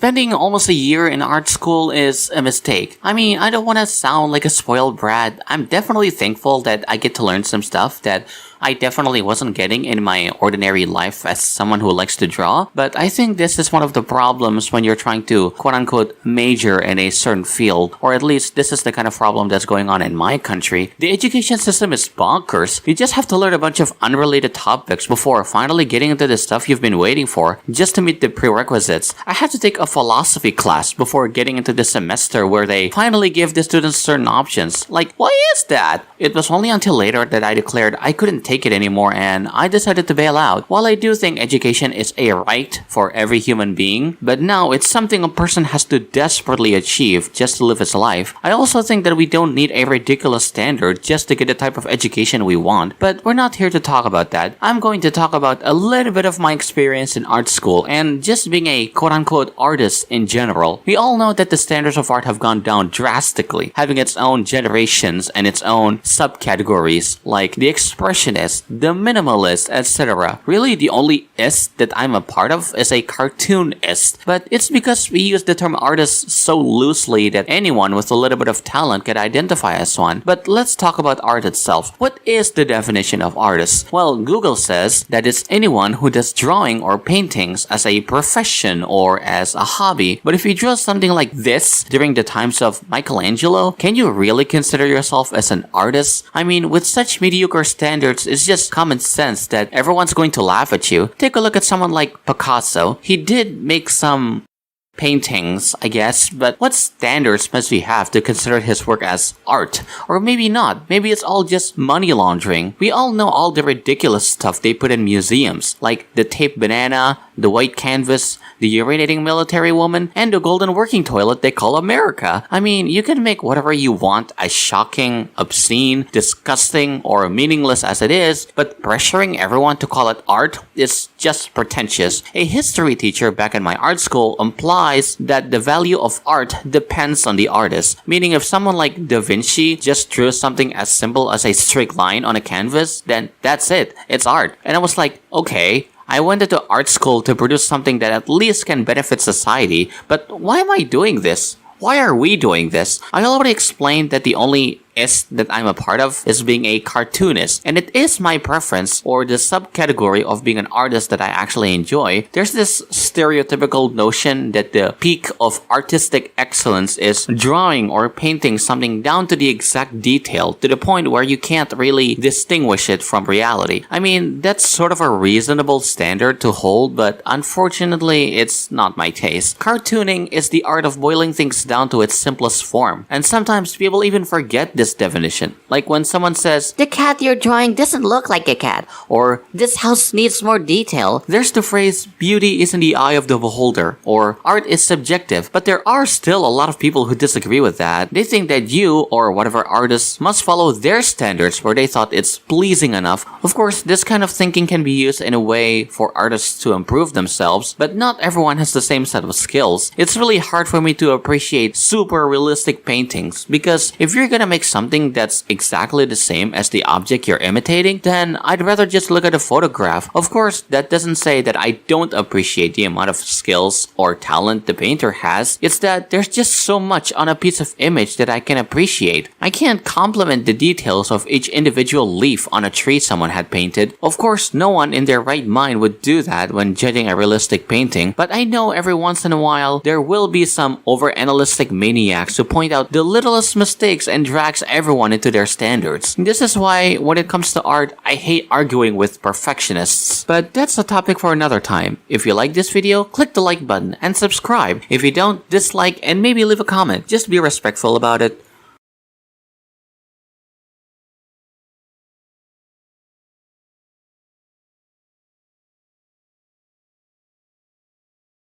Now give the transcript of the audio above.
spending almost a year in art school is a mistake. I mean, I don't want to sound like a spoiled brat. I'm definitely thankful that I get to learn some stuff that I definitely wasn't getting in my ordinary life as someone who likes to draw, but I think this is one of the problems when you're trying to quote-unquote major in a certain field, or at least this is the kind of problem that's going on in my country. The education system is bonkers. You just have to learn a bunch of unrelated topics before finally getting into the stuff you've been waiting for just to meet the prerequisites. I had to take a philosophy class before getting into the semester where they finally give the students certain options. Like, why is that? It was only until later that I declared I couldn't take it anymore and I decided to bail out. While I do think education is a right for every human being, but now it's something a person has to desperately achieve just to live his life, I also think that we don't need a ridiculous standard just to get the type of education we want, but we're not here to talk about that. I'm going to talk about a little bit of my experience in art school and just being a quote-unquote artist in general. We all know that the standards of art have gone down drastically, having its own generations and its own subcategories like the expressionist, the minimalist, etc. Really, the only ist that I'm a part of is a cartoonist, but it's because we use the term artist so loosely that anyone with a little bit of talent can identify as one. But let's talk about art itself. What is the definition of artist? Well, Google says that it's anyone who does drawing or paintings as a profession or as a hobby. But if you draw something like this during the times of Michelangelo, can you really consider yourself as an artist? I mean, with such mediocre standards, it's just common sense that everyone's going to laugh at you. Take a look at someone like Picasso. He did make some paintings, I guess, but what standards must we have to consider his work as art? Or maybe not. Maybe it's all just money laundering. We all know all the ridiculous stuff they put in museums, like the taped banana, the white canvas, the urinating military woman, and the golden working toilet they call America. I mean, you can make whatever you want as shocking, obscene, disgusting, or meaningless as it is, but pressuring everyone to call it art is just pretentious. A history teacher back in my art school implies that the value of art depends on the artist, meaning if someone like Da Vinci just drew something as simple as a straight line on a canvas, then that's it, it's art. And I was like, okay, I went into art school to produce something that at least can benefit society, but why am I doing this? Why are we doing this? I already explained that the only ist that I'm a part of is being a cartoonist, and it is my preference or the subcategory of being an artist that I actually enjoy. There's this stereotypical notion that the peak of artistic excellence is drawing or painting something down to the exact detail to the point where you can't really distinguish it from reality. I mean, that's sort of a reasonable standard to hold, but unfortunately it's not my taste. Cartooning is the art of boiling things down to its simplest form, and sometimes people even forget this definition. Like when someone says, "The cat you're drawing doesn't look like a cat," or "This house needs more detail," there's the phrase, "Beauty is in the eye of the beholder," or "Art is subjective." But there are still a lot of people who disagree with that. They think that you, or whatever artist, must follow their standards where they thought it's pleasing enough. Of course, this kind of thinking can be used in a way for artists to improve themselves, but not everyone has the same set of skills. It's really hard for me to appreciate super realistic paintings, because if you're gonna make something that's exactly the same as the object you're imitating, then I'd rather just look at a photograph. Of course, that doesn't say that I don't appreciate the amount of skills or talent the painter has. It's that there's just so much on a piece of image that I can appreciate. I can't compliment the details of each individual leaf on a tree someone had painted. Of course, no one in their right mind would do that when judging a realistic painting, but I know every once in a while there will be some over-analytic maniacs who point out the littlest mistakes and drags everyone into their standards. This is why, when it comes to art, I hate arguing with perfectionists. But that's a topic for another time. If you like this video, click the like button and subscribe. If you don't, dislike and maybe leave a comment. Just be respectful about it.